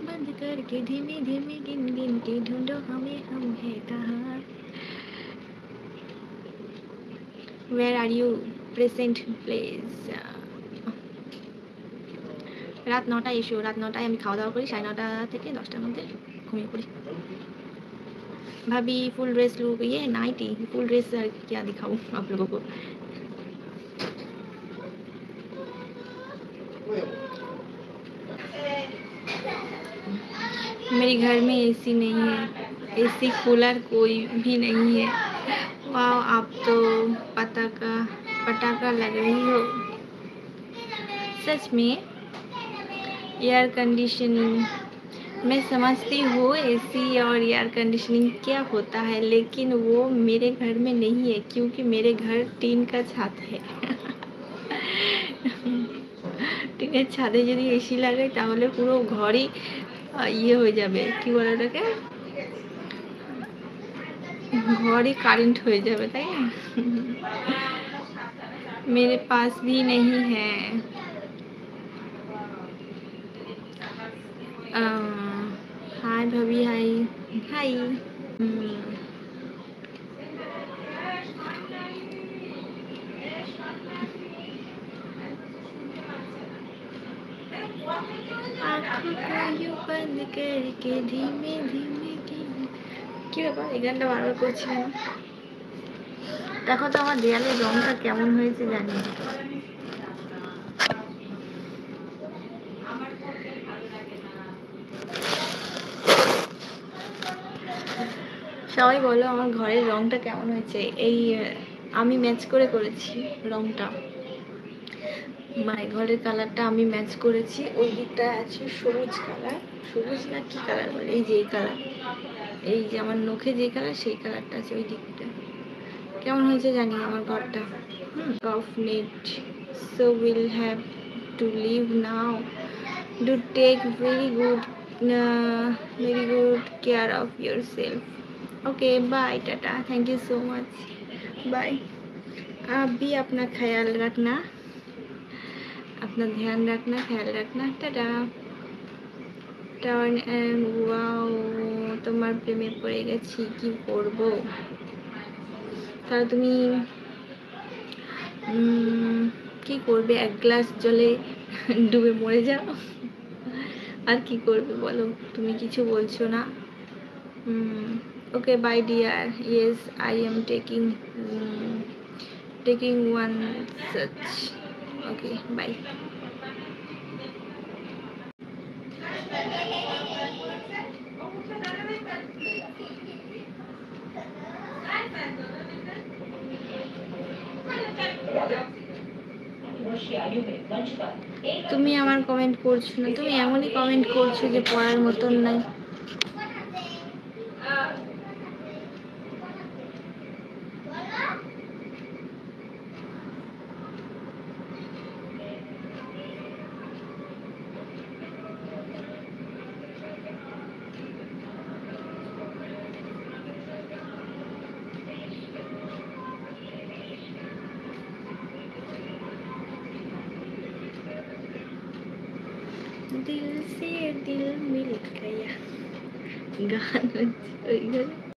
बंद करके धीमे धीमे गिन गिन के ढूंढो हमें, हम है कहाँ। Where are you? Present please. রাত 9টায় এসো, রাত 9টায় আমি খাওয়া দাওয়া করি, 9:30 থেকে 10টার মধ্যে ঘুমিয়ে পড়ি। भाभी फुल ड्रेस लुक, ये नाइटी फुल ड्रेस क्या दिखाऊं आप लोगों को। मेरे घर में एसी नहीं है, एसी कूलर कोई भी नहीं है। वाह आप तो पटाखा लग रही हो सच में। एयर कंडीशनिंग मैं समझती हूँ एसी और एयर कंडीशनिंग क्या होता है, लेकिन वो मेरे घर में नहीं है क्योंकि मेरे घर टीन का छत है। টিনের ছাদে যদি এসি লাগাই তাহলে পুরো ঘরই ইয়ে হয়ে যাবে, কি বলে ওটাকে, ঘরই কারেন্ট হয়ে যাবে, তাই না? मेरे पास भी नहीं है। हाय भाभी, हाय हाय। आँखों को यूं बंद करके धीमे धीमे কি ব্যাপার এই গানটা বারবার করছিলেন। দেখো তো আমার দেয়ালের রংটা কেমন হয়েছে জানি। সবাই বলো আমার ঘরের রংটা কেমন হয়েছে। এই আমি ম্যাচ করে করেছি রংটা, মানে ঘরের কালারটা আমি ম্যাচ করেছি। ওই দিকটা আছে সবুজ কালার, সবুজ না কি কালার বলে, এই যে এই কালার, এই যে আমার নখে যে কালার সেই কালারটা আছে ওই দিকটা। কেমন হয়েছে জানি আমার ঘরটা। Off net so will have to leave now, do take very good care of yourself. Okay bye tata, thank you so much, bye. आप भी अपना ख्याल रखना, अपना ध्यान रखना, ख्याल रखना, टाटा। টার্ন অ্যান্ড ওয়াও, তোমার প্রেমে পড়ে গেছি, কি করবো। তাহলে তুমি কি করবে, এক গ্লাস জলে ডুবে মরে যাও, আর কি করবে বলো, তুমি কিছু বলছো না। Okay bye dear, yes I am taking one such, okay bye. তুমি আমার কমেন্ট করছো না, তুমি এমনই কমেন্ট করছো যে পড়ার মতন নাই। दिल से दिल मिल गया, गान